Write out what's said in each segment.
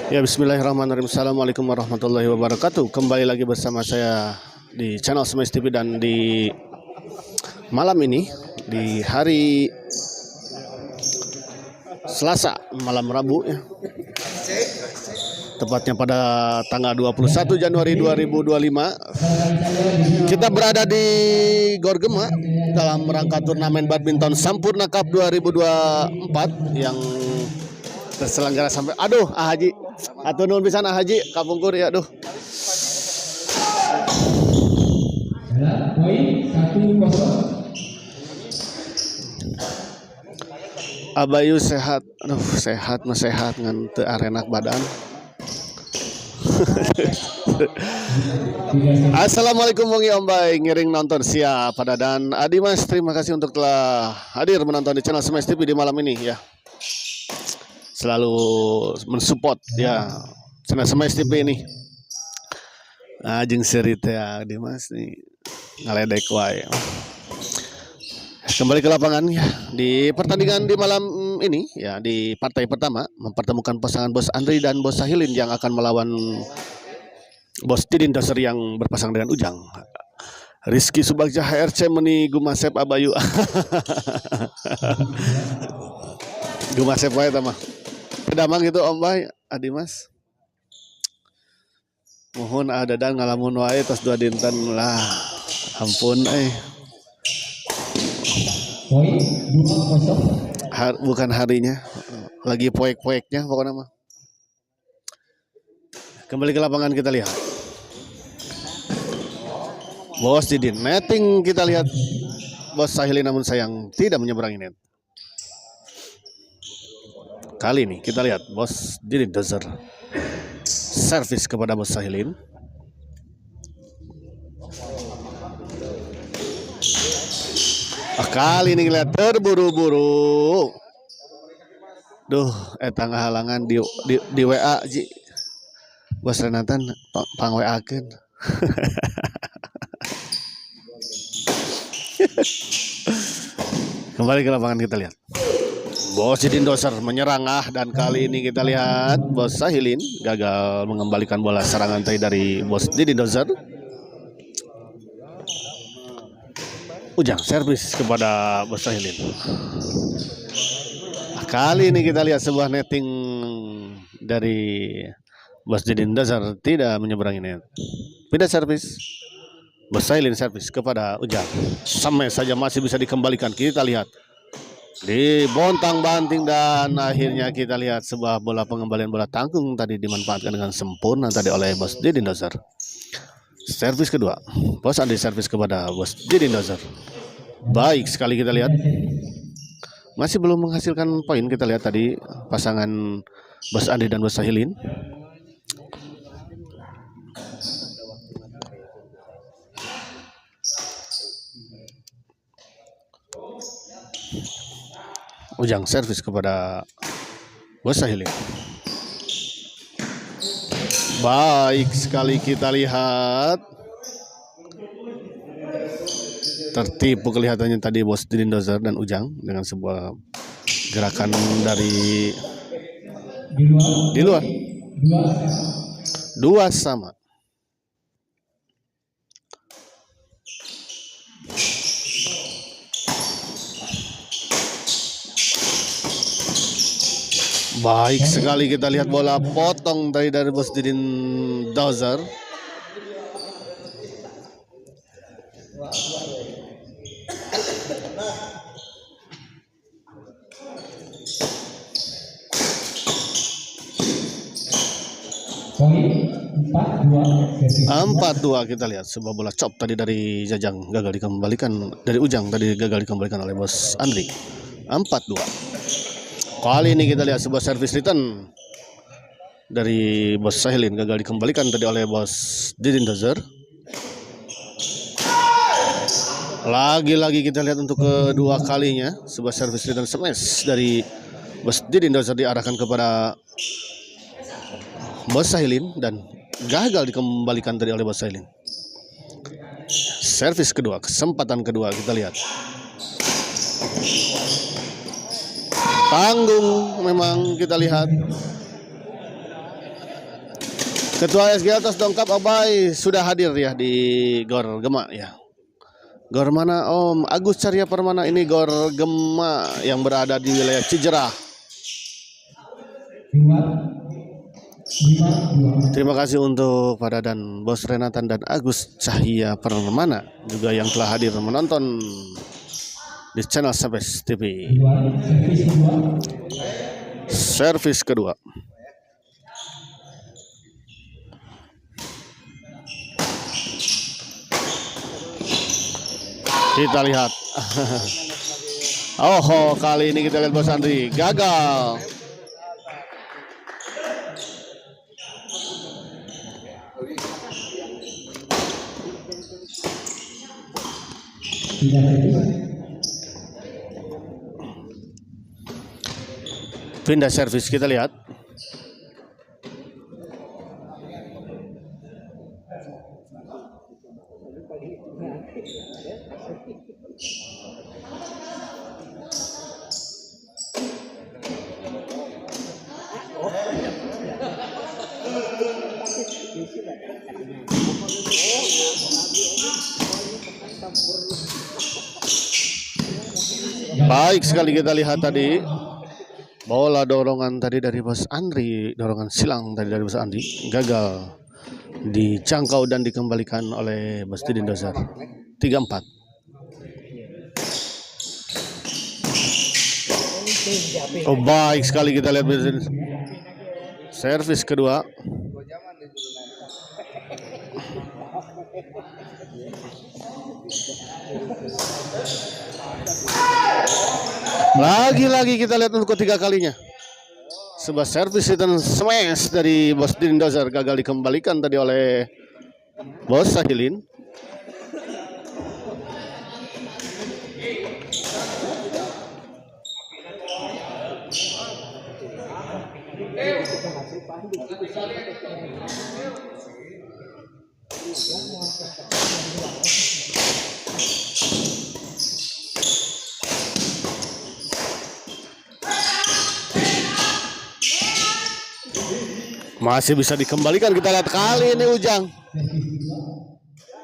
Ya, bismillahirrahmanirrahim. Assalamualaikum warahmatullahi wabarakatuh. Kembali lagi bersama saya di channel Smash TV dan di malam ini, di hari Selasa, malam Rabu ya. Tepatnya pada tanggal 21 Januari 2025. Kita berada di Gor Gema dalam rangka turnamen badminton Sampurna Cup 2024 yang terselenggara sampai Haji atau nun pisan Haji kapungkur ya aduh. Poin 1-0. Abayu sehat, sehat ngan teu arenak badan. Assalamualaikum Wongi Ombay, ngiring nonton siap pada dan Adi Mas, terima kasih untuk telah hadir menonton di channel Smash TV di malam ini ya. Selalu mensupport ya channel Smash TV ini. Jeung seri teh Adi Mas nih ngaledek wae. Kembali ke lapangan ya di pertandingan di malam ini ya, di partai pertama mempertemukan pasangan Bos Andri dan Bos Sahilin yang akan melawan Bos Didin Doser yang berpasang dengan Ujang. Rizky Subagja HRC meni Gumasep Abayu. Gumasep wae tah mah. Damang gitu Om Bay, Adi Mas. Mohon ada dan ngalamun wae tos 2 dinten lah. Ampun Poin 2-0. Bukan harinya, lagi poek-poeknya pokoknya mah. Kembali ke lapangan kita lihat. Bos Didin netting, kita lihat Bos Sahilin namun sayang tidak menyeberangi net. Kali ini kita lihat Bos Didin Dozer servis kepada Bos Sahilin. Kali ini lihat terburu-buru. Duh, eta ngahalangan di WA Ji. Bos Renatan pang WA-keun. Kembali ke lapangan kita lihat. Bos Didin Doser menyerang dan kali ini kita lihat Bos Sahilin gagal mengembalikan bola serangan dari Bos Didin Doser. Ujang servis kepada Bos Sahilin. Kali ini kita lihat sebuah netting dari Bos Didin Doser tidak menyeberangi net. Pindah servis. Bos Sahilin servis kepada Ujang. Sampai saja masih bisa dikembalikan. Kita lihat dibontang-banting dan akhirnya kita lihat sebuah pengembalian bola tanggung tadi dimanfaatkan dengan sempurna tadi oleh Bos Didin Doser. Servis kedua, Bos Andi servis kepada Bos Didin Dozer. Baik sekali kita lihat. Masih belum menghasilkan poin, kita lihat tadi pasangan Bos Andi dan Bos Sahilin. Ujang servis kepada Bos Sahilin. Baik sekali kita lihat. Tertipu kelihatannya tadi Bos Didin Dozer dan Ujang dengan sebuah gerakan dari di luar. 2 sama. Baik sekali kita lihat bola potong dari Bos Didin Dozer. Poin 4-2. Kita lihat sebuah bola chop tadi dari Jajang gagal dikembalikan, dari Ujang tadi gagal dikembalikan oleh Bos Andri. 4-2. Kali ini kita lihat sebuah service return dari Bos Sahilin gagal dikembalikan tadi oleh Bos Didin Dozer. Lagi-lagi kita lihat untuk kedua kalinya sebuah service return smash dari Bos Didin Dozer diarahkan kepada Bos Sahilin dan gagal dikembalikan tadi oleh Bos Sahilin. Servis kedua, kesempatan kedua kita lihat. Tanggung memang kita lihat. Ketua SG Atas Dongkap Abai sudah hadir ya di Gor Gema ya. Gor mana Om? Agus Carya Permana, ini Gor Gema yang berada di wilayah Cijerah. Terima kasih untuk Pak Dadan, Bos Renatan dan Agus Cahya Permana juga yang telah hadir menonton di channel Sabes TV. Servis kedua. Kita lihat. Oh, kali ini kita lihat Bos Andri gagal. Pindah servis, kita lihat. Baik sekali kita lihat tadi bola dorongan tadi dari Bos Andri, dorongan silang tadi dari Bos Andri gagal dijangkau dan dikembalikan oleh Bos Didin Dozer. 3-4. Oh, baik sekali kita lihat servis kedua. Lagi-lagi kita lihat untuk ketiga kalinya. Sebuah servis dan smash dari Bos Didin Dozer gagal dikembalikan tadi oleh Bos Sahilin. Masih bisa dikembalikan, kita lihat kali ini Ujang.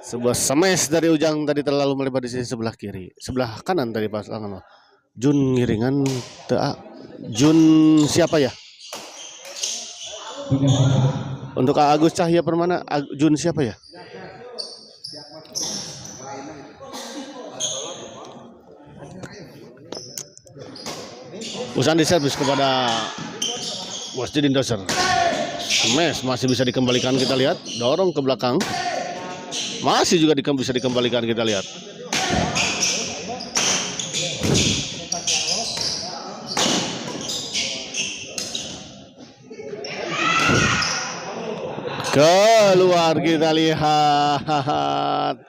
Sebuah smash dari Ujang tadi terlalu melebar di sisi sebelah kiri, sebelah kanan tadi pasangan. Jun ngiringan Jun siapa ya? Untuk Agus Cahya Permana, Jun siapa ya? Usaha diservis kepada Bos Didin Dozer. Smash masih bisa dikembalikan, kita lihat. Dorong ke belakang. Masih juga bisa dikembalikan, kita lihat. Keluar, kita lihat.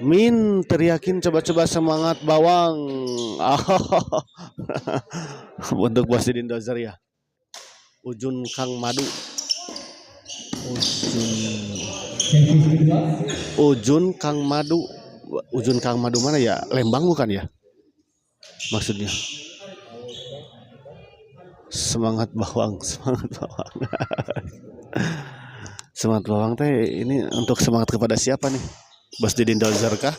Min teriakin coba-coba semangat bawang. Untuk Bos Didin Dozer ya. Ujun Kang Madu. Ujun Kang Madu. Ujun Kang Madu mana ya? Lembang bukan ya? Maksudnya. Semangat bawang, semangat bawang. Semangat bawang teh ini untuk semangat kepada siapa nih? Bos Didin Dozer kah?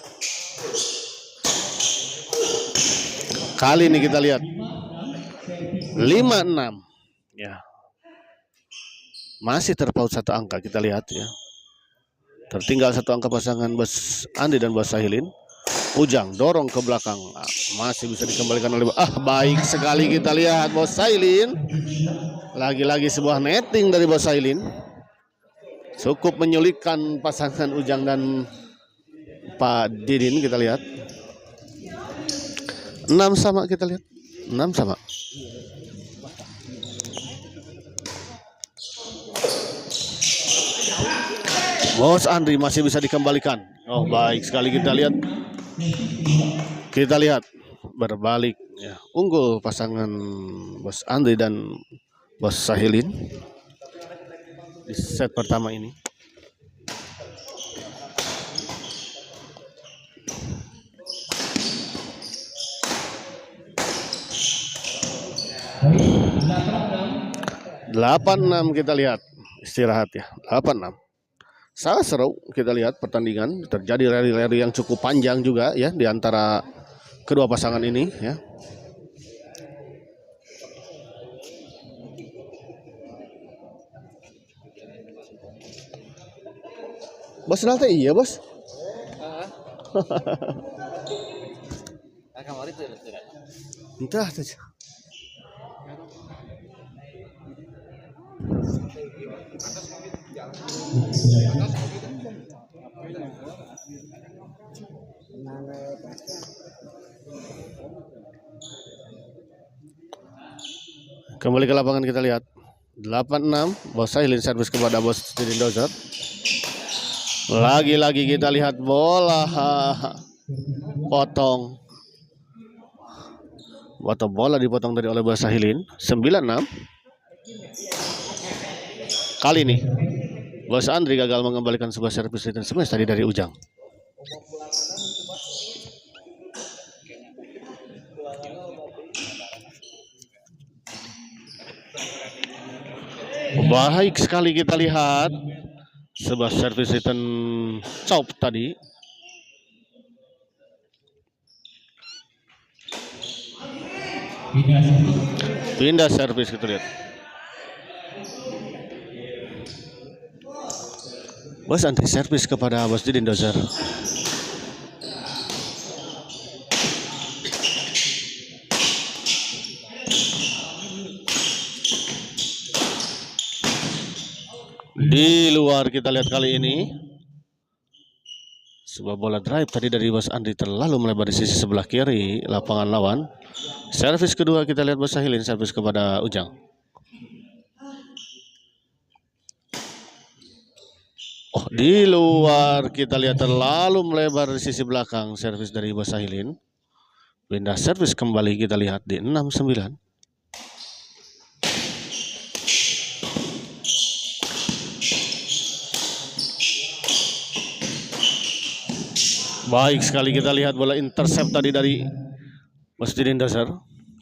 Kali ini kita lihat 5-6. Ya. Masih terpaut satu angka, kita lihat ya. Tertinggal satu angka pasangan Bos Andi dan Bos Sahilin. Ujang dorong ke belakang, masih bisa dikembalikan oleh baik sekali kita lihat Bos Sahilin. Lagi-lagi sebuah netting dari Bos Sahilin. Cukup menyulitkan pasangan Ujang dan Pak Didin, kita lihat. 6 sama, kita lihat. 6 sama. Bos Andri masih bisa dikembalikan. Oh, baik sekali kita lihat. Kita lihat berbalik ya. Unggul pasangan Bos Andri dan Bos Sahilin di set pertama ini. Poin 86. 8-6 kita lihat. Istirahat ya. 8-6. Sangat seru kita lihat pertandingan. Terjadi rally-rally yang cukup panjang juga ya di antara kedua pasangan ini ya. Bos nanti iya bos. Entah saja. Kembali ke lapangan kita lihat. 8-6. Bos Sahilin servis kepada Bos Didin Dozer. Lagi-lagi kita lihat bola potong. Bola dipotong dari oleh Bos Sahilin. 9-6. Kali ini Bos Andri gagal mengembalikan sebuah servis return smash tadi dari Ujang. Baik sekali kita lihat sebuah servis return chop tadi. Pindah servis kita lihat. Bos Andri servis kepada Bos Didin Dozer. Di luar kita lihat kali ini sebuah bola drive tadi dari Bos Andri terlalu melebar di sisi sebelah kiri lapangan lawan. Servis kedua kita lihat Bos Sahilin servis kepada Ujang. Oh, di luar kita lihat terlalu melebar di sisi belakang servis dari Bos Sahilin. Pindah servis kembali kita lihat di 6-9. Baik sekali kita lihat bola intercept tadi dari Bos Didin Dozer.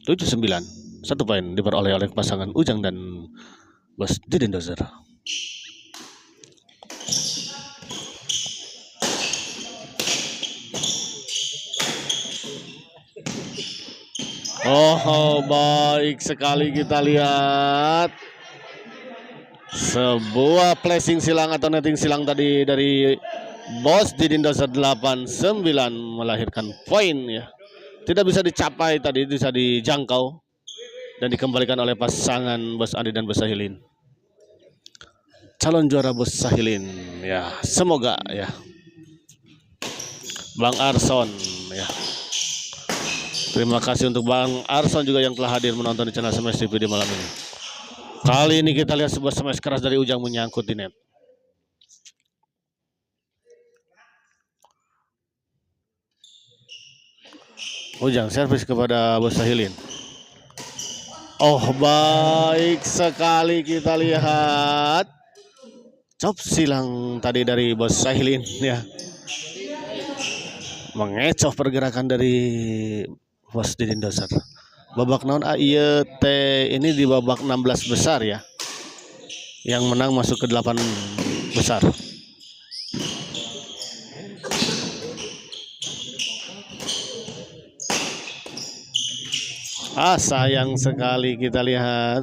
7-9. 1 poin diperoleh oleh pasangan Ujang dan Bos Didin Dozer. Oh, baik sekali kita lihat sebuah flashing silang atau netting silang tadi dari Bos Didin Dozer. 8-9 melahirkan poin ya. Tidak bisa dicapai tadi, bisa dijangkau dan dikembalikan oleh pasangan Bos Andri dan Bos Sahilin. Calon juara Bos Sahilin ya, semoga ya. Bang Arson ya. Terima kasih untuk Bang Arson juga yang telah hadir menonton di channel Smash TV di malam ini. Kali ini kita lihat sebuah smash keras dari Ujang menyangkut di net. Ujang servis kepada Bos Sahilin. Oh, baik sekali kita lihat chop silang tadi dari Bos Sahilin ya. Mengecoh pergerakan dari Bos Didin Dozer. Babak naon AIT ini di babak 16 besar ya. Yang menang masuk ke 8 besar. Sayang sekali kita lihat.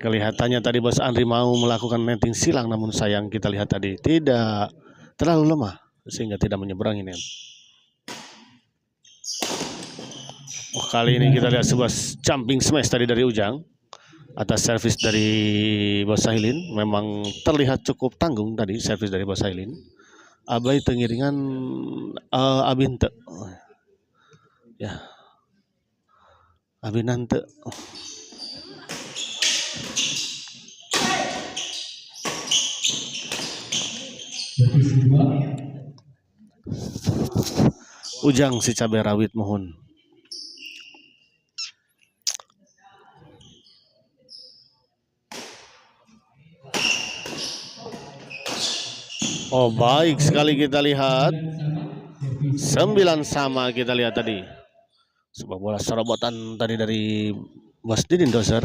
Kelihatannya tadi Bos Andri mau melakukan netting silang, namun sayang kita lihat tadi tidak, terlalu lemah sehingga tidak menyeberangi net. Kali ini kita lihat sebuah jumping smash tadi dari Ujang atas servis dari Bos Sahilin. Memang terlihat cukup tanggung tadi servis dari Bos Sahilin. Abai tengiringan abinte. Ya. Abinante. Ujang si cabai rawit mohon. Oh, baik sekali kita lihat. 9 sama kita lihat tadi. Sebuah bola serobotan tadi dari Bos Didin Dozer.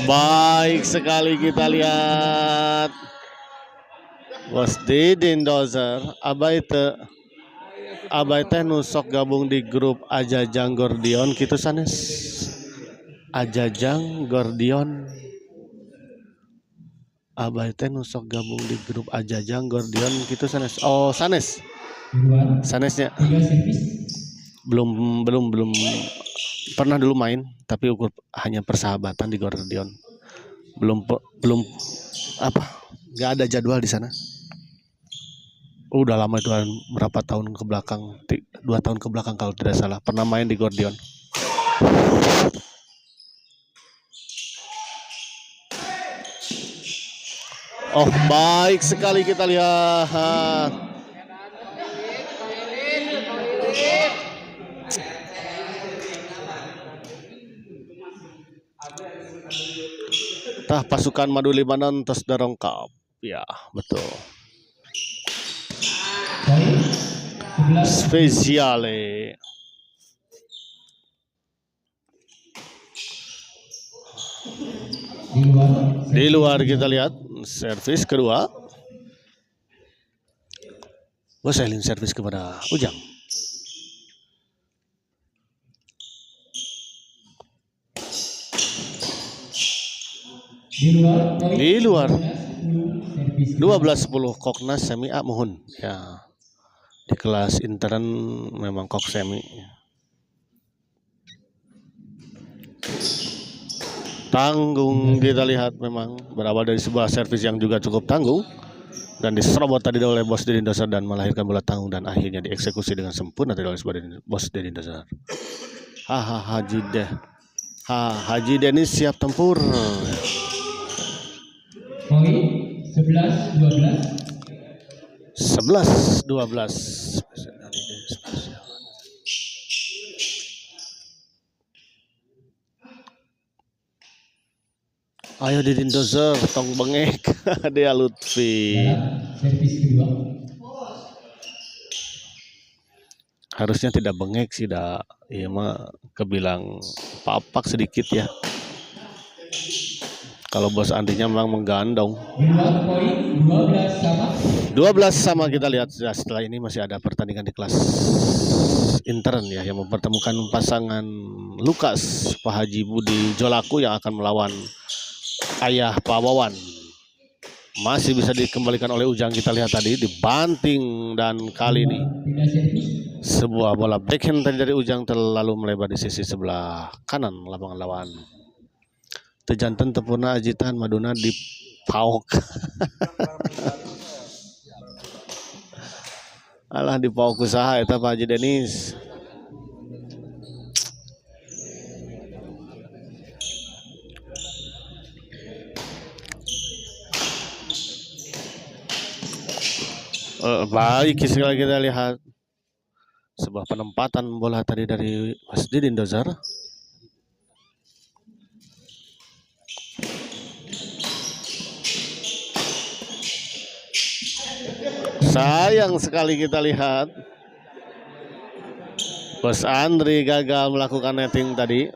Baik sekali kita lihat Bos Didin Dozer abai teh nusok gabung di grup Ajajang Gordion gitu sanes. Ajajang Gordion abai teh nusok gabung di grup Ajajang Gordion gitu sanes. Oh sanes sanesnya belum pernah dulu main tapi ukur hanya persahabatan di Gordion. Belum apa nggak ada jadwal di sana. Udah lama itu berapa tahun ke belakang, 2 tahun ke belakang kalau tidak salah pernah main di Gordion. Oh baik sekali kita lihat. Tah pasukan Madu Libanon terus darongkap. Ya betul. Spesiale. Di luar kita lihat servis kedua. Bos Elin servis kepada Ujang. Di luar 12-10 Koknas semi A mohon ya. Di kelas intern memang kok semi. Tanggung kita lihat memang berawal dari sebuah servis yang juga cukup tanggung dan diserobot tadi oleh Bos Didin Dozer dan melahirkan bola tanggung dan akhirnya dieksekusi dengan sempurna tadi oleh Bos Didin Dozer. Haji Denis siap tempur. Poin 11-12. 11-12. Ayo Didin Dozer tong bengek. Dia Lutfi. Servis kedua. Harusnya tidak bengek sih dah. Iya mah kebilang papak sedikit ya. Kalau Bos Andinya memang menggandong. 12 sama. 12 sama kita lihat setelah ini masih ada pertandingan di kelas intern ya yang mempertemukan pasangan Lukas Pak Haji Budi Jolaku yang akan melawan Ayah Pak Wawan. Masih bisa dikembalikan oleh Ujang, kita lihat tadi dibanting dan kali ini sebuah bola backhand tadi dari Ujang terlalu melebar di sisi sebelah kanan lapangan lawan. Tejanten tepurna ajitan Maduna di pauk. Alah di pauk usaha eta Pak Haji Denis. Baik sekali kita lihat sebuah penempatan bola tadi dari Mas Didin Dozer. Sayang sekali kita lihat Bos Andri gagal melakukan netting tadi.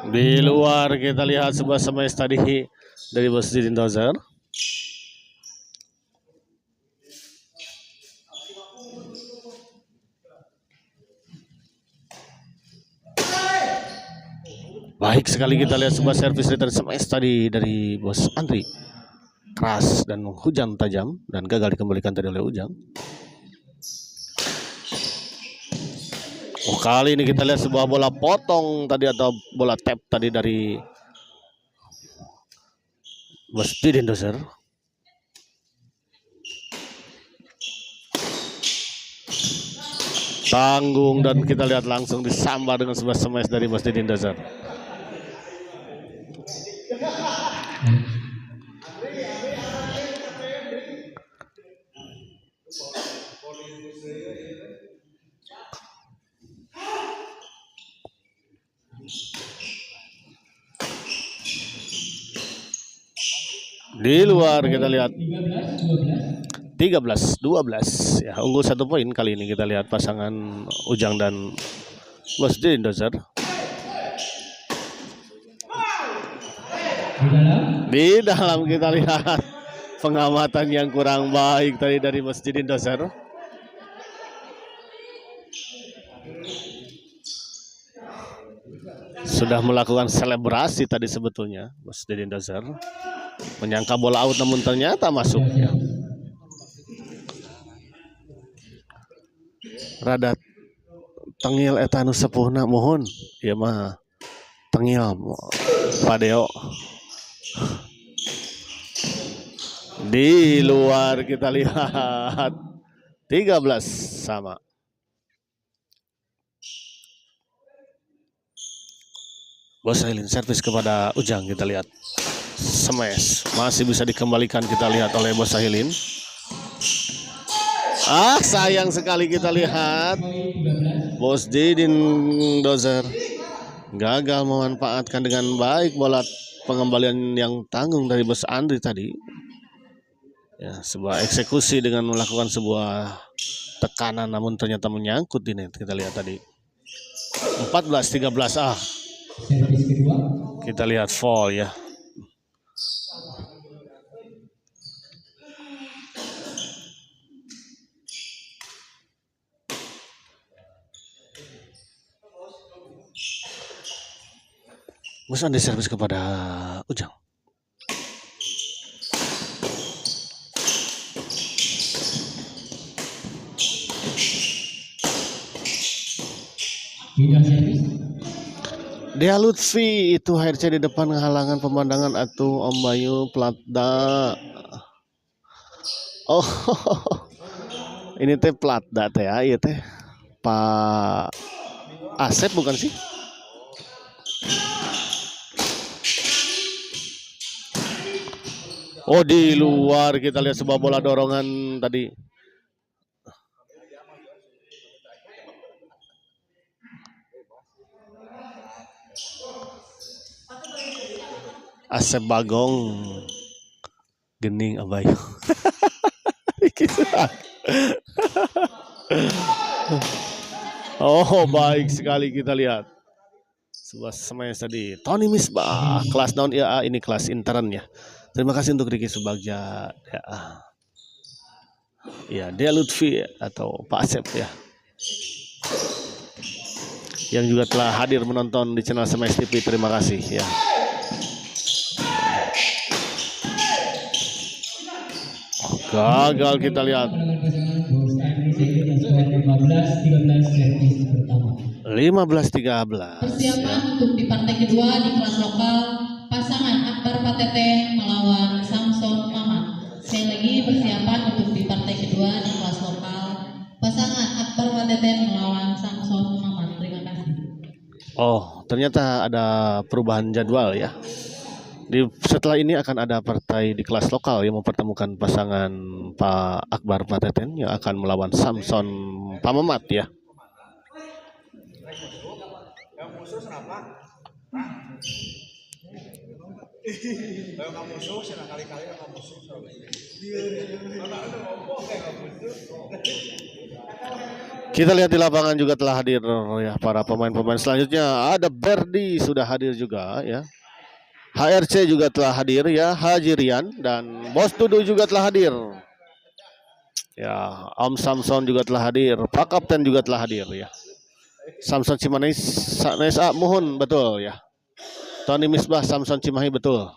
Di luar kita lihat sebuah smash tadi dari Bos Didin Dozer. Baik sekali kita lihat sebuah servis return smash tadi dari Bos Andri. Keras dan hujan tajam dan gagal dikembalikan tadi oleh Ujang. Oh, kali ini kita lihat sebuah bola potong tadi atau bola tap tadi dari Bos Didin Dozer. tanggung, dan kita lihat langsung disambar dengan sebuah smash dari Bos Didin Dozer. Di luar kita lihat 13-12 ya, unggul 1 poin kali ini. Kita lihat pasangan Ujang dan Bos Didin Dozer. Di dalam kita lihat pengamatan yang kurang baik tadi dari Bos Didin Dozer. Sudah melakukan selebrasi tadi sebetulnya Bos Didin Dozer, menyangka bola out namun ternyata masuk ya. Rada tengil eta nu sepuhna mohon ya mah tengil Pak Deo. Di luar kita lihat 13-sama. Bos Hailin servis kepada Ujang, kita lihat smash masih bisa dikembalikan, kita lihat oleh Bos Hailin. Sayang sekali kita lihat Bos Didin Dozer gagal memanfaatkan dengan baik bola pengembalian yang tanggung dari Bos Andri tadi. Ya, sebuah eksekusi dengan melakukan sebuah tekanan namun ternyata menyangkut di net. Kita lihat tadi 14-13. Servis kedua. Kita lihat fall ya. Bos Andri servis kepada Ujang. Tidak servis. Dea Lutfi itu HRC di depan halangan pemandangan atuh Om Bayu Platda. Oh, ini teh Platda teh ya, iya teh Pak Asep bukan sih? Oh, di luar kita lihat sebuah bola dorongan tadi. Asep Bagong gening Abayu. Oh, baik sekali kita lihat sebuah smash tadi. Tony Misbah kelas naon ya, ini kelas intern ya. Terima kasih untuk Ricky Subagja ya. Ya, Dea Lutfi atau Pak Asep ya, yang juga telah hadir menonton di channel Smash TV. Terima kasih ya. Gagal kita lihat 15-13. Persiapan untuk di partai kedua di kelas lokal, pasangan Akbar Pateten melawan Samson Mamat. Sekali lagi persiapan untuk di partai kedua di kelas lokal, pasangan Akbar Pateten melawan Samson Mamat. Terima kasih. Oh, ternyata ada perubahan jadwal ya. Setelah ini akan ada partai di kelas lokal yang mempertemukan pasangan Pak Akbar Pateten yang akan melawan Samson Pamamat ya. Kita lihat di lapangan juga telah hadir ya para pemain-pemain selanjutnya. Ada Berdi sudah hadir juga ya. HRC juga telah hadir ya, Hajirian dan Bos Dudu juga telah hadir. Ya, Om Samson juga telah hadir, Pak Kapten juga telah hadir ya. Samson Cimahi, mohon betul ya. Tony Misbah, Samson Cimahi betul.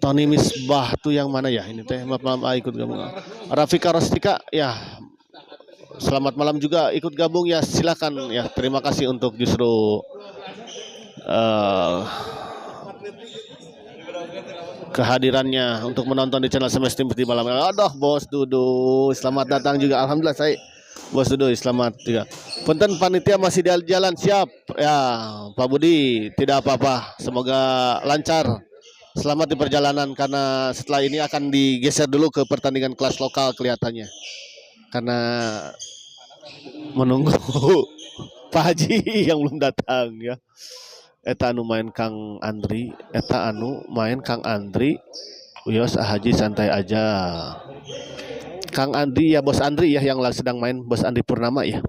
Tony Misbah tuh yang mana ya? Ini teh maaf ikut gabung. Rafika Rostika ya. Selamat malam juga ikut gabung ya, silakan ya. Terima kasih untuk justru kehadirannya untuk menonton di channel Smash TV di malam. Aduh, Bos Dudu, selamat datang juga. Alhamdulillah saya Bos Dudu, selamat juga. Punten panitia masih di jalan, siap ya Pak Budi, tidak apa-apa. Semoga lancar. Selamat di perjalanan karena setelah ini akan digeser dulu ke pertandingan kelas lokal kelihatannya. Karena menunggu Pak Haji yang belum datang ya. Eta anu main Kang Andri, eta anu main Kang Andri. Uyos Haji santai aja. Kang Andri ya, Bos Andri ya yang sedang main, Bos Andri Purnama ya.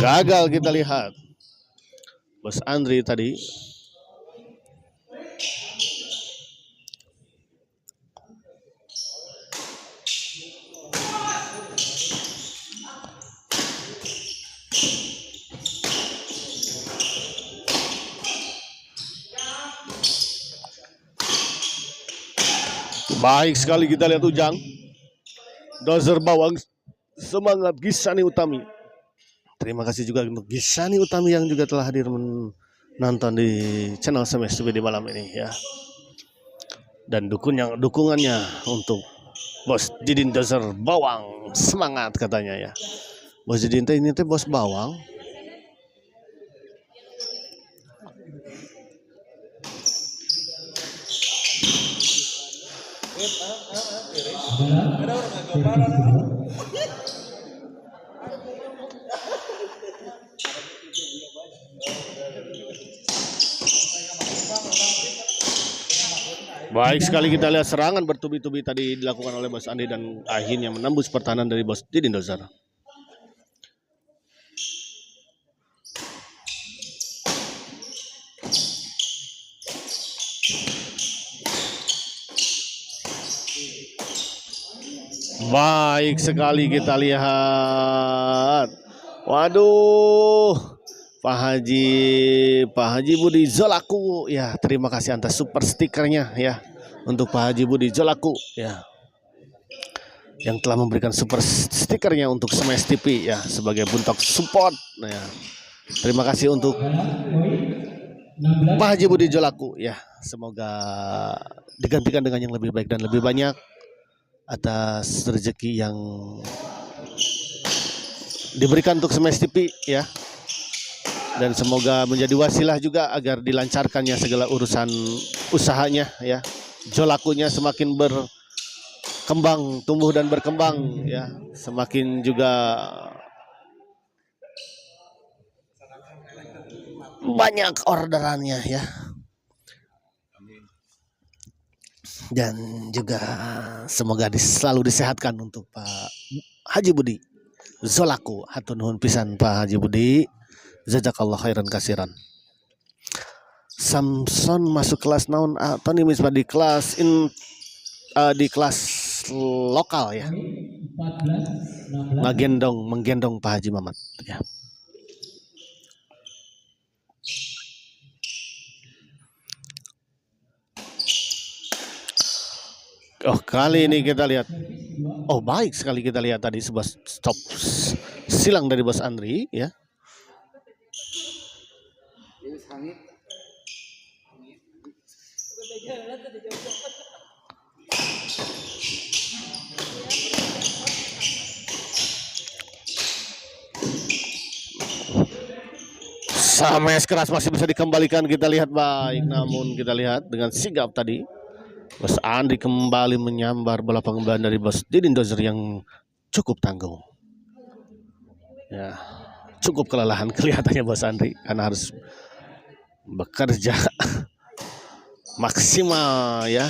Gagal kita lihat. Bos Andri tadi. Baik sekali kita lihat Ujang. Dozer bawang, semangat Gisani Utami. Terima kasih juga untuk Gisani Utami yang juga telah hadir menonton di channel Smash TV di malam ini ya. Dan dukungannya untuk Bos Didin Dozer bawang, semangat katanya ya. Bos Didin ini teh bos bawang. Baik sekali kita lihat serangan bertubi-tubi tadi dilakukan oleh Bos Andi dan akhirnya menembus pertahanan dari Bos Didin Dozer. Baik sekali kita lihat. Waduh, Pak Haji Budi Zolaku ya, terima kasih atas super stikernya ya untuk Pak Haji Budi Zolaku ya, yang telah memberikan super stikernya untuk Smash TV ya sebagai bentuk support ya. Terima kasih untuk Pak Haji Budi Zolaku ya, semoga digantikan dengan yang lebih baik dan lebih banyak atas rezeki yang diberikan untuk Smash TV ya. Dan semoga menjadi wasilah juga agar dilancarkannya segala urusan usahanya ya. Jolakunya semakin berkembang, tumbuh dan berkembang ya. Semakin juga banyak orderannya ya. Dan juga semoga selalu disehatkan untuk Pak Haji Budi Zolaku. Hatur nuhun pisan Pak Haji Budi. Jazakallah khairan kasiran. Samson masuk kelas naon atau nih misbah di kelas di kelas lokal ya. Menggendong Pak Haji Mamat ya. Oh, kali ini kita lihat. Oh, baik sekali kita lihat tadi sebuah stop silang dari Bos Andri ya. Sama keras masih bisa dikembalikan, kita lihat baik, namun kita lihat dengan sigap tadi Bos Andri kembali menyambar bola pengembalian dari Bos Didin Dozer yang cukup tangguh. Ya, cukup kelelahan kelihatannya Bos Andri karena harus bekerja maksimal ya,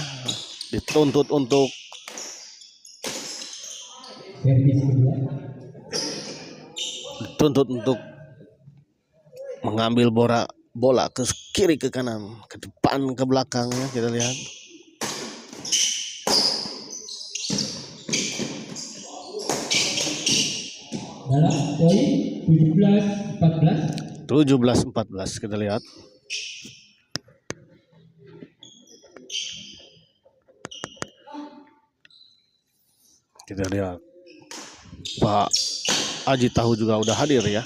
dituntut untuk mengambil bola ke kiri ke kanan, ke depan ke belakang ya, kita lihat. Dalam poin 17-14. 17-14 kita lihat. Kita lihat Pak Haji Tahu juga udah hadir ya.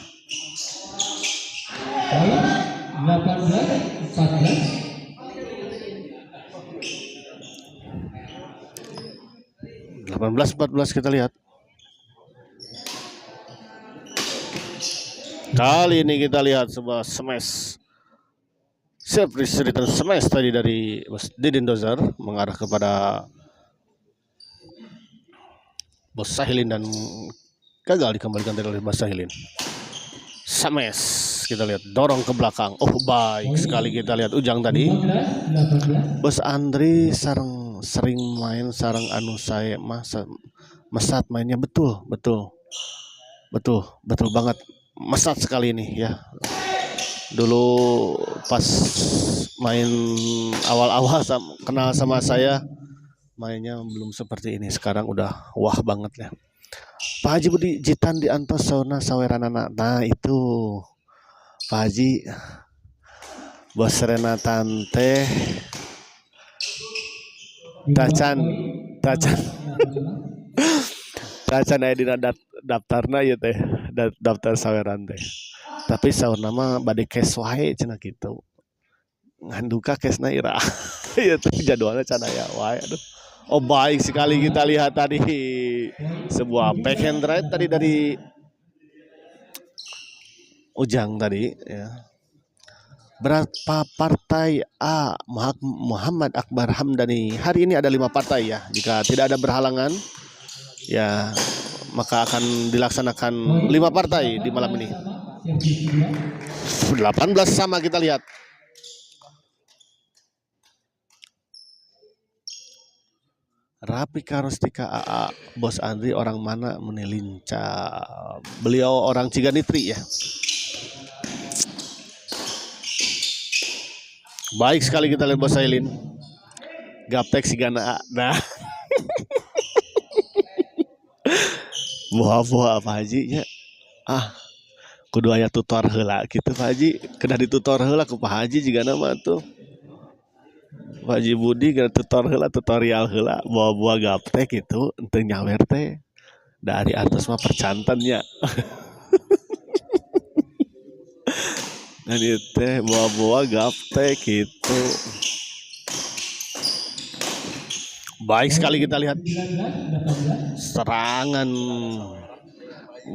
Poin 18-14. 18-14 kita lihat. Kali ini kita lihat sebuah smash. Service return smash tadi dari Bos Didin Dozer mengarah kepada Bos Sahilin dan gagal dikembalikan oleh Bos Sahilin. Smash kita lihat dorong ke belakang. Oh baik sekali kita lihat Ujang tadi. 15-18. Bos Andri sering main sarang anu saya mesat mainnya betul banget, mesat sekali ini ya. Dulu pas main awal-awal kenal sama saya mainnya belum seperti ini, sekarang udah wah banget ya. Pak Haji Budi Jitan di antos sauna saweranana. Nah itu Pak Haji Bos Renatan teh tacan aya dina daftarna ieu teh, daftar saweran teh. Tapi saurna mah bade cash wae cenah kitu. Ngan duka cashna ira. Ieu teh jadwalnya can aya wae. Aduh. Oh baik sekali kita lihat tadi sebuah backhand right tadi dari Ujang tadi ya. Berapa partai A Muhammad Akbar Hamdani? Hari ini ada 5 partai ya. Jika tidak ada berhalangan ya maka akan dilaksanakan 5 partai di malam ini. 18 sama kita lihat. Rapika Rustika AA Bos Andri orang mana menilinca? Beliau orang Ciganitri ya. Baik sekali kita lihat Bos Sailin. Gaptek Sigana A. Nah. Buah-buah Pak Haji nya. Kudu aya tutor heula gitu Pak Haji. Kedah ditutor heula ku Pak Haji jigana mah tuh. Pak Haji Budi kena tutor heula, tutorial heula, buah-buah gaptek itu teu nyawer teh. Dari atas mah percantannya. Dan itu buah-buah gaptek gitu. Baik sekali kita lihat serangan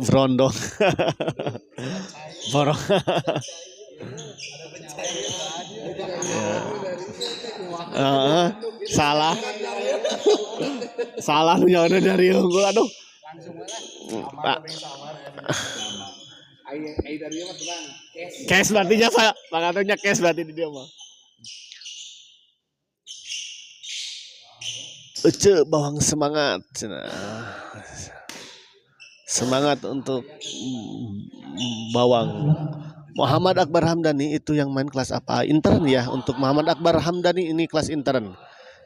Brondong. Borong. Salah. Salah lu nyawa dari unggul aduh. Cash berarti nya saya, makanya cash berarti di dia mah. Ece bawang semangat, semangat untuk bawang. Muhammad Akbar Hamdani itu yang main kelas apa? Intern ya. Untuk Muhammad Akbar Hamdani ini kelas intern.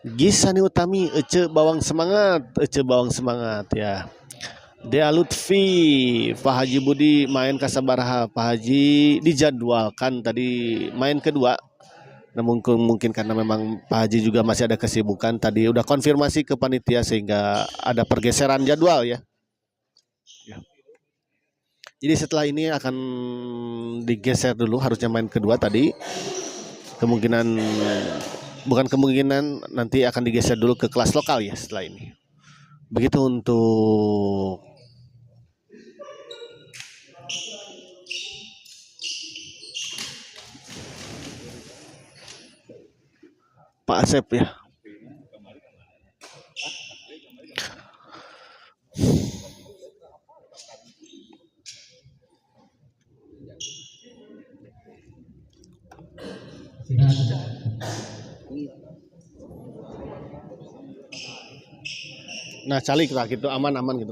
Gisani Utami, ece bawang semangat, ya. Dea Lutfi, Pak Haji Budi main kasabaraha. Pak Haji dijadwalkan tadi main kedua. Namun mungkin karena memang Pak Haji juga masih ada kesibukan, tadi udah konfirmasi ke panitia sehingga ada pergeseran jadwal ya. Jadi setelah ini akan digeser dulu, harusnya main kedua tadi. Bukan kemungkinan nanti akan digeser dulu ke kelas lokal ya setelah ini. Begitu untuk Pak Asep ya. Nah, calik lah gitu, aman-aman gitu.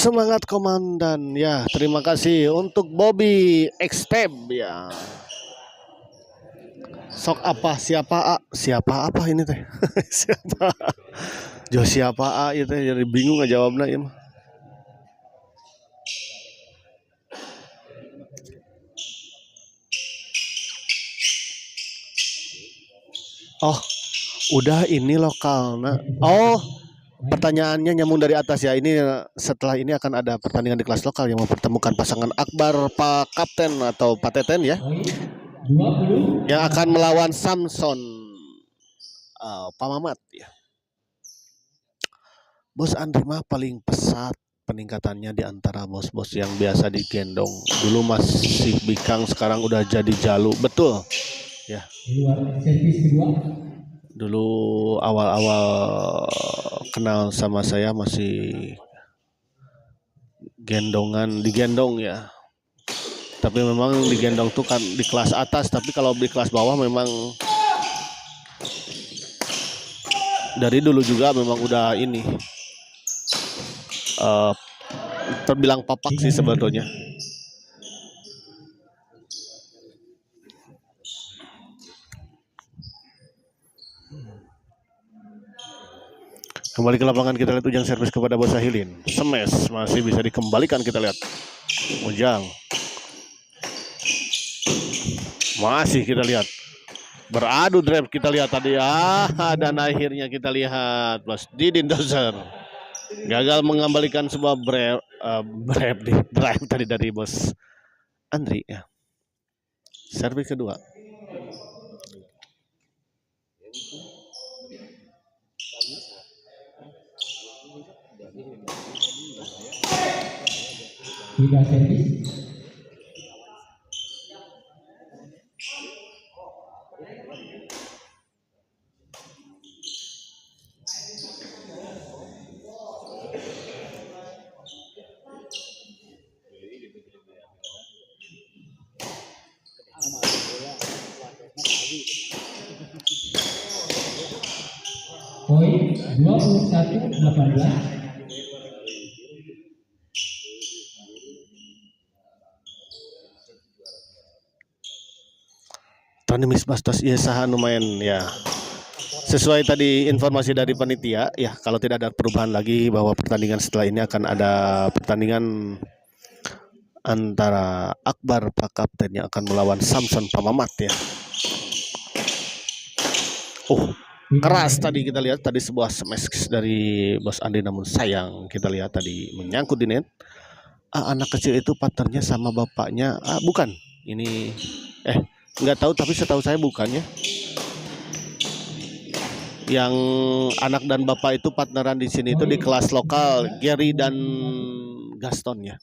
Semangat komandan ya. Terima kasih untuk Bobby Xtab ya. Sok apa siapa apa ini teh? Siapa? Jo siapa itu jadi bingung ngejawabnya ya. Oh, udah ini lokal. Nah, oh, pertanyaannya nyambung dari atas ya. Ini setelah ini akan ada pertandingan di kelas lokal yang mempertemukan pasangan Akbar Pak Kapten atau Pak Teten ya, Poin 20. yang akan melawan Samson Pak Mamat ya. Bos Andri mah paling pesat peningkatannya di antara bos-bos yang biasa digendong. Dulu masih Bikang, sekarang udah jadi Jalu. Betul. Ya. Di luar servis kedua. Dulu awal-awal kenal sama saya masih digendong ya. Tapi memang digendong tuh kan di kelas atas, tapi kalau di kelas bawah memang dari dulu juga memang udah ini terbilang papak sih sebetulnya. Kembali ke lapangan, kita lihat Ujang servis kepada Bos Sahilin. Smash masih bisa dikembalikan, kita lihat Ujang. Masih kita lihat beradu drive, kita lihat tadi dan akhirnya kita lihat Bos Didin Dozer gagal mengembalikan sebuah drive tadi dari Bos Andri ya. Servis kedua. Tiga servis. Poin 21-18. Tanimis Bastos iya saha lumayan ya. Sesuai tadi informasi dari panitia ya, kalau tidak ada perubahan lagi bahwa pertandingan setelah ini akan ada pertandingan antara Akbar Pak Kapten yang akan melawan Samson Pak Mamat ya. Oh, keras tadi kita lihat tadi sebuah smash dari Bos Andi, namun sayang kita lihat tadi menyangkut di net. Anak kecil itu partnernya sama bapaknya bukan ini nggak tahu, tapi setahu saya bukan ya. Yang anak dan bapak itu partneran di sini itu di kelas lokal, Gary dan Gaston ya.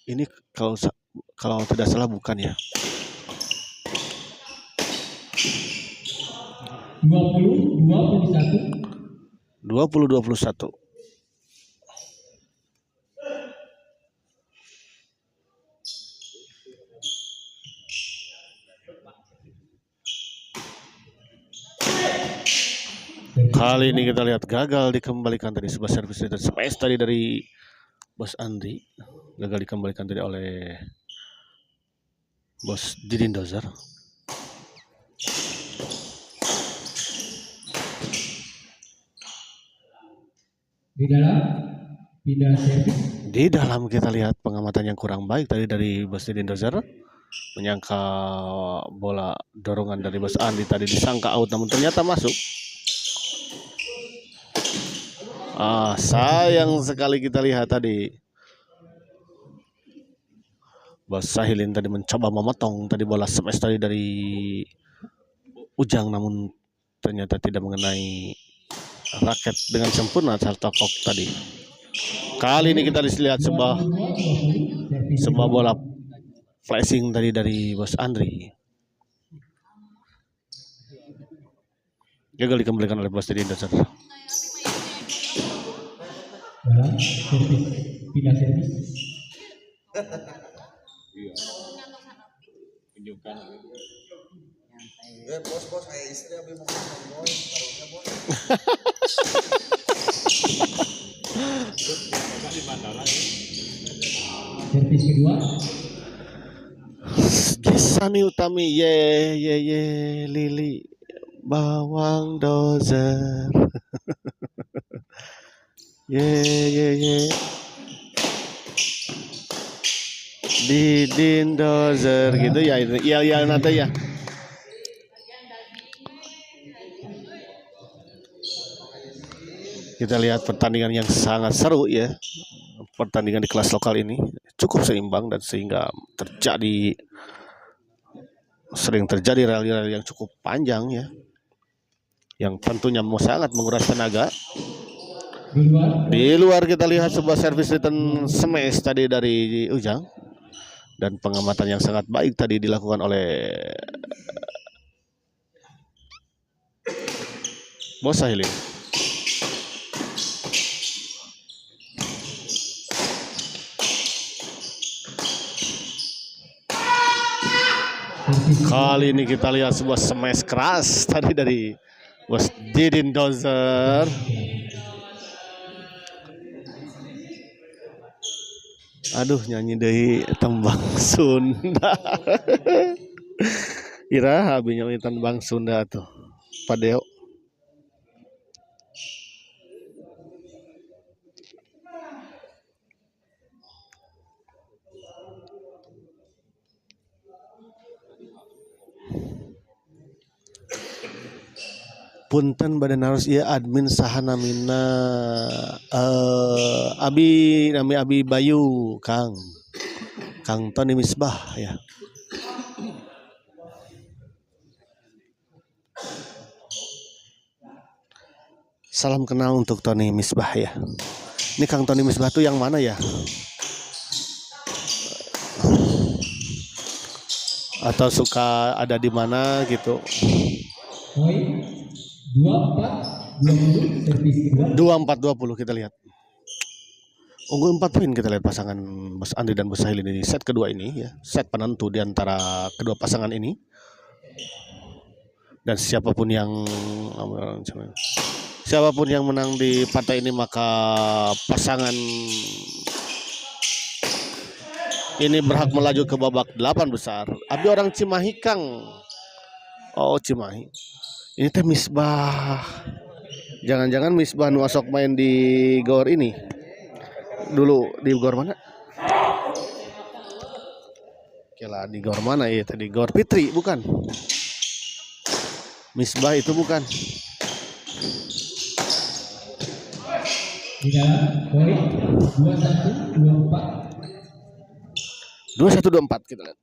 Ini kalau tidak salah bukan ya. 20-21. 20-21. Kali ini kita lihat gagal dikembalikan tadi sebuah servis dari smash tadi dari Bos Andri, gagal dikembalikan tadi oleh Bos Didin Dozer. Di dalam pindah servis. Di dalam kita lihat pengamatan yang kurang baik tadi dari Bos Didin Dozer, menyangka bola dorongan dari Bos Andi tadi disangka out, namun ternyata masuk. Sayang sekali kita lihat tadi Bos Sahilin tadi mencoba memotong tadi bola smash tadi dari Ujang, namun ternyata tidak mengenai raket dengan sempurna serta kok tadi. Kali ini kita lihat sebuah bola flashing tadi dari Bos Andri, gagal dikembalikan oleh Bos Didin Dozer. Dalam servis. Pindah servis. Bos, saya istri habis mau ngomong, taruhnya bos. servis kedua. Gisani Utami, ye Lili bawang dozer. Ye Didin dozer gitu ya, iya nanti ya. Kita lihat pertandingan yang sangat seru ya. Pertandingan di kelas lokal ini cukup seimbang dan sehingga sering terjadi rally-rally yang cukup panjang ya, yang tentunya sangat menguras tenaga. Di luar kita lihat sebuah servis return smash tadi dari Ujang, dan pengamatan yang sangat baik tadi dilakukan oleh Bos Sahili. Kali ini kita lihat sebuah smash keras tadi dari Bos Didin Dozer. Aduh, nyanyi dari tembang Sunda. Ira abi nyanyi tembang Sunda tuh Padeo. Punten badan harus iya admin sahanamina nami Abi Bayu Kang Tony Misbah ya. Salam kenal untuk Tony Misbah ya. Ini Kang Tony Misbah tuh yang mana ya? Atau suka ada di mana gitu? Poin 24-20 servis kedua. 24-20 kita lihat. Unggul 4 poin kita lihat pasangan Bos Andri dan Bos Sahil ini set kedua ini ya. Set penentu di antara kedua pasangan ini. Dan siapapun yang menang di partai ini, maka pasangan ini berhak melaju ke babak 8 besar. Abi orang Cimahi Kang. Oh Cimahi. Ini teh Misbah. Jangan-jangan Misbah nu asok main di gor ini. Dulu di gor mana? Kela di gor mana ya? Tadi gor Fitri bukan? Misbah itu bukan. Di dalam poin 21-24. 21-24 kita lihat.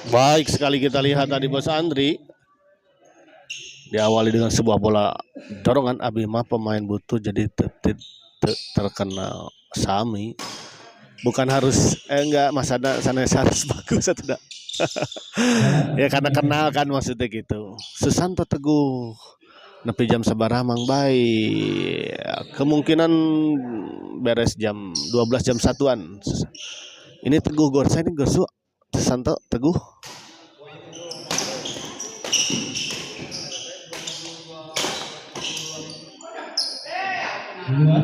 Baik sekali kita lihat tadi Bos Andri. Diawali dengan sebuah bola dorongan. Abi mah pemain butuh jadi terkenal sami. Bukan harus enggak Mas ada sana harus bagus atau tidak. Ya karena kenal kan maksudnya gitu. Susanto Teguh nepi jam sabaraha mang baik. Kemungkinan beres jam 12 jam 1-an. Ini Teguh gor saya ini gor Susanto Teguh. Luar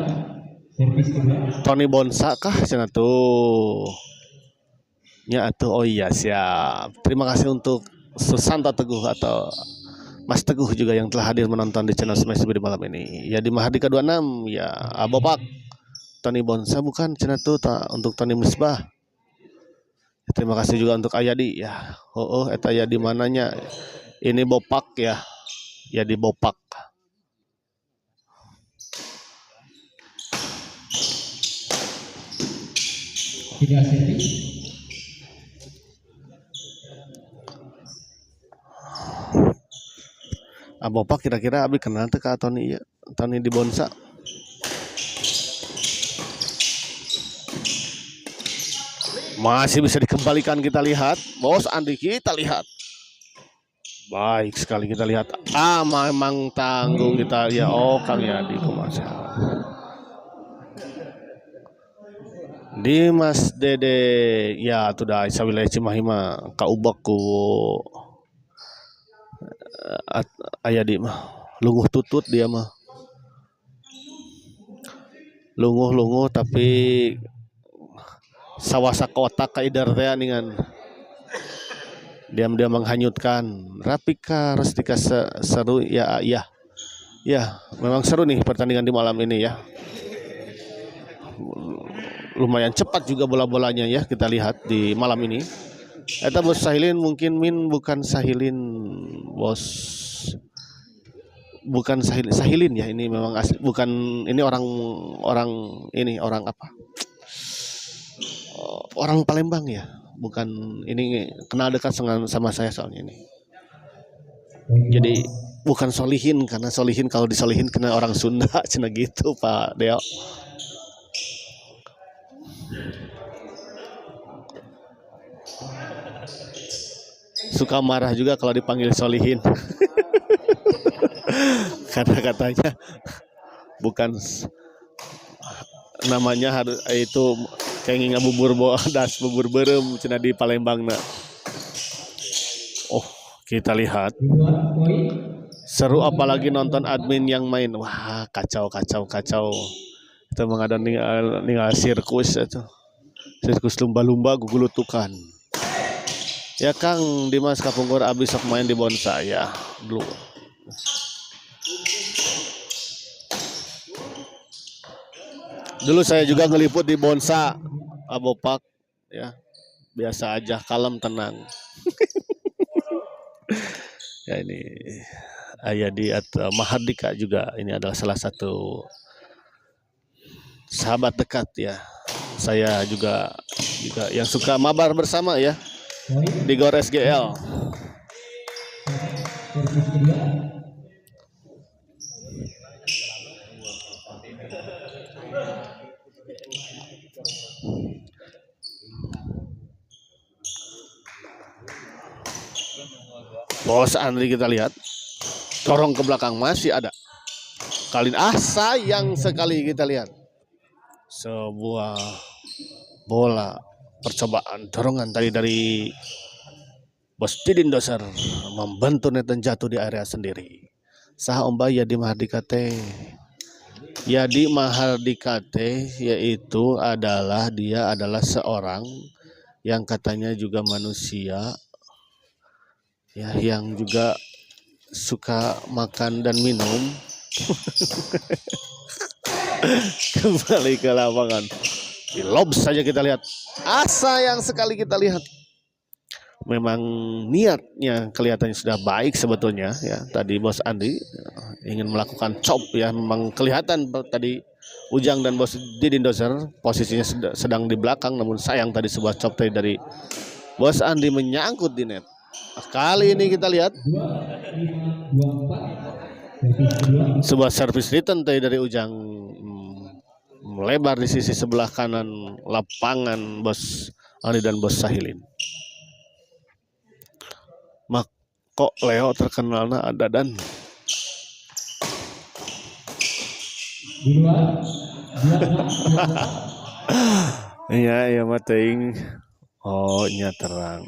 servis kedua. Tony Bonsa kah cenah tuh. Ya atuh, oh iya siap. Terima kasih untuk Susanto Teguh atau Mas Teguh juga yang telah hadir menonton di channel Smash di malam ini. Ya di Mahardika 26 ya Abopak. Tony Bonsa bukan cenah tuh untuk Tony Misbah. Terima kasih juga untuk Ayadi ya. Eta ya di mananya? Ini Bopak ya. Ya di Bopak. Tidak servis. Bopak kira-kira abi kenal tuh ke Tony ya. Tony di Bonsa. Masih bisa dikembalikan kita lihat. Bos Andi kita lihat. Baik sekali kita lihat. Memang tanggung kita ya. Oh Kang Yadi Kumasa. Dimas Dede ya tuh dah isa wilayah Cimahi mah kaubak ku Ayadi mah. lunguh tutut dia mah. Lunguh tapi sawasa kotak kaidar teh dengan diam-diam menghanyutkan. Rapika Restika seru ya. Ya, memang seru nih pertandingan di malam ini ya. Lumayan cepat juga bola-bolanya ya, kita lihat di malam ini. Eta Bos Sahilin mungkin bukan Sahilin Bos, bukan Sahilin ya, ini memang asli, bukan ini orang apa? Orang Palembang ya, bukan ini kenal dekat sama saya soalnya ini. Jadi bukan Solihin, karena Solihin kalau disolihin kena orang Sunda cina gitu Pak Deo. Suka marah juga kalau dipanggil Solihin. Karena katanya bukan namanya harus itu kayak ngabubur das bubur berem cina di Palembang nah. Oh, kita lihat. Seru apalagi nonton admin yang main. Wah, kacau. Kita mengadang ninggal sirkus itu. Sirkus lumba-lumba gugulutukan. Ya Kang Dimas Kapungkur abis sok main di bonsai ya dulu. Dulu saya juga ngeliput di Bonsa Abopak ya. Biasa aja, kalem tenang. Ya ini Ayadi atau Mahardika juga ini adalah salah satu sahabat dekat ya. Saya juga yang suka mabar bersama ya di Gor SGL. Bos Andri kita lihat dorong ke belakang masih ada. Sayang sekali kita lihat sebuah bola percobaan dorongan tadi dari Bos Didin Doser membantu net dan jatuh di area sendiri. Saha Omba Yadi Mahardika teh. Yadi Mahardika teh yaitu dia adalah seorang yang katanya juga manusia ya, yang juga suka makan dan minum. Kembali ke lapangan. Di lob saja kita lihat. Sayang sekali kita lihat. Memang niatnya kelihatannya sudah baik sebetulnya ya. Tadi Bos Andi ingin melakukan chop ya. Memang kelihatan tadi Ujang dan Bos Didin Doser posisinya sedang di belakang. Namun sayang tadi sebuah chop tadi dari Bos Andi menyangkut di net. Kali ini kita lihat sebuah servis return dari Ujang melebar di sisi sebelah kanan lapangan Bos Andi dan Bos Sahilin. Kok Leo terkenalnya ada dan iya mateing. Oh nya terang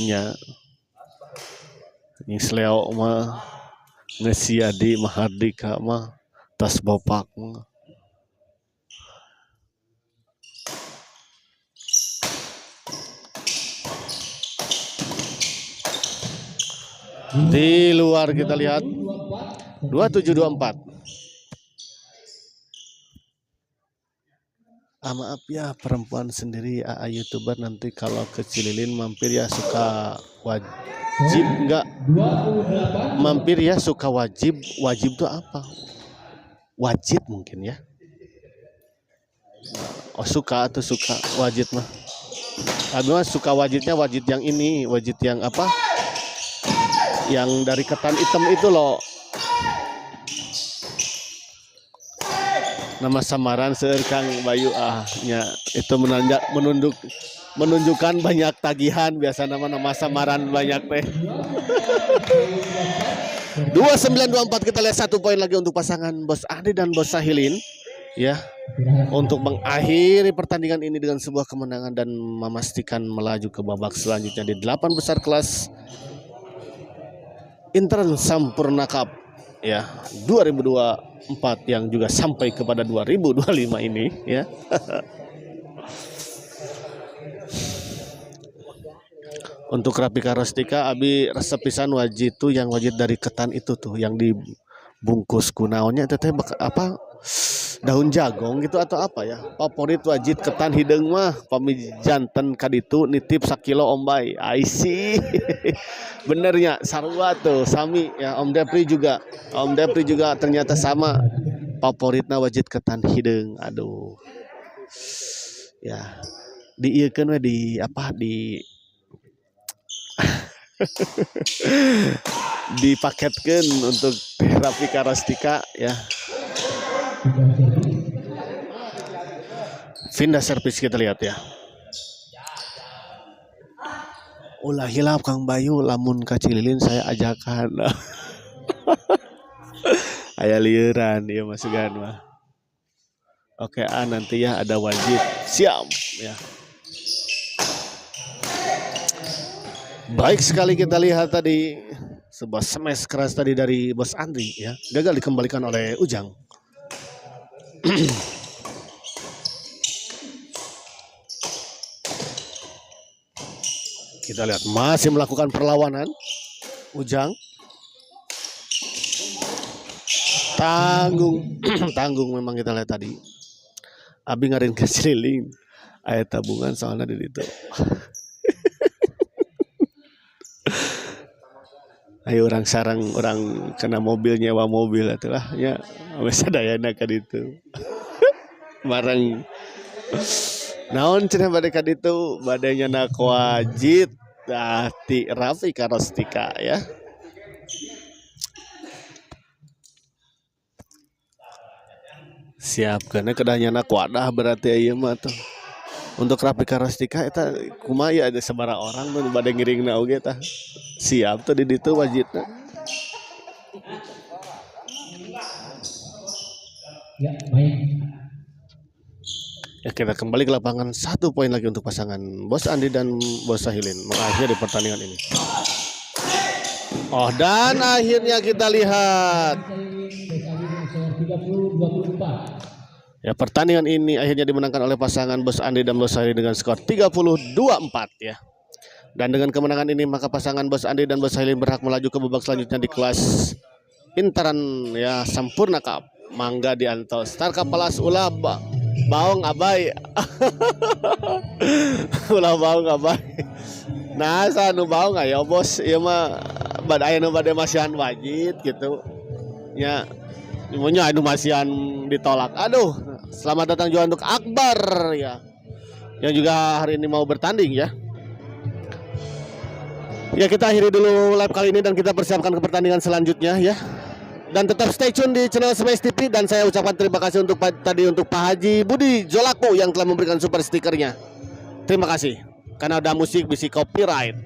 nya ini Leo mah ngesiadi Mahardika mah tas bopak mah. Di luar kita lihat 2724. Maaf ya perempuan sendiri YouTuber nanti kalau ke Cililin mampir ya suka wajib enggak mampir ya suka wajib tuh apa? Wajib mungkin ya. Oh suka atau suka wajib mah. Tapi mah suka wajibnya wajib yang ini, wajib yang apa? Yang dari ketan hitam itu loh. Nama samaran seueur Kang Bayu nya itu menunjukkan banyak tagihan, biasa nama samaran banyak teh. 2924 kita lihat 1 poin lagi untuk pasangan Bos Andi dan Bos Sahilin ya. Untuk mengakhiri pertandingan ini dengan sebuah kemenangan dan memastikan melaju ke babak selanjutnya di 8 besar kelas Intern Sampurna Cup ya 2024 yang juga sampai kepada 2025 ini ya. Untuk Rapika Rustika abi resep pisan wajib tuh yang wajib dari ketan itu tuh yang dibungkus kunaonnya itu teh apa daun jagong gitu atau apa ya. Favorit wajib ketan hideung mah pami janten kaditu nitip 1 kilo ombay. I see. Benernya sarua tuh sami ya Om Depri juga. Om Depri juga ternyata sama favoritna wajib ketan hideung. Aduh. Ya. Diieukeun we di apa di dipaketkan untuk Rapika Rustika ya. Pindah servis kita lihat ya. Ulah hilap Kang Bayu lamun kacililin saya ajakan. Aya lieuran ieu masukan mah. Oke, nanti ya ada wajib. Siap ya. Baik sekali kita lihat tadi sebuah smash keras tadi dari Bos Andri ya. Gagal dikembalikan oleh Ujang. Kita lihat masih melakukan perlawanan Ujang. Tanggung tanggung memang kita lihat tadi. Abi ngarin ke seliling. Aya tabungan soalnya di situ. Ayo orang sarang orang kena mobil nyewa mobil atulah ya wes sadayana ka ditu. Bareng naon cenah bade ka ditu bade nyana wajib ti Rapika Rustika ya. Siap karena kedah nyana wadah berarti ieu mah tuh. Untuk Rapika Rustika eta kumaha ada sabaraha orang tuh bade ngiringna oge tah. Siap tuh di ditu wajibna. Ya, baik. Ya kita kembali ke lapangan 1 poin lagi untuk pasangan Bos Andi dan Bos Sahilin mengakhiri pertandingan ini. Oh dan akhirnya kita lihat 30-24. ya pertandingan ini akhirnya dimenangkan oleh pasangan Bos Andi dan Bos Sahilin dengan skor 32-4 ya. Dan dengan kemenangan ini maka pasangan Bos Andi dan Bos Sahilin berhak melaju ke babak selanjutnya di kelas Intaran ya Sampurna Cup. Mangga diantos Star Kapalas ulah baong abai. Ulah baong abai. Nah sanu baong aya bos ieu mah bad aya nu bade masihan wajib gitu. Ya imunya anu masihan ditolak. Aduh, selamat datang juga untuk Akbar ya. Yang juga hari ini mau bertanding ya. Ya kita akhiri dulu live kali ini dan kita persiapkan ke pertandingan selanjutnya ya. Dan tetap stay tune di channel Smash TV dan saya ucapkan terima kasih untuk tadi untuk Pak Haji Budi Jolaku yang telah memberikan super stikernya. Terima kasih karena ada musik bisi copyright.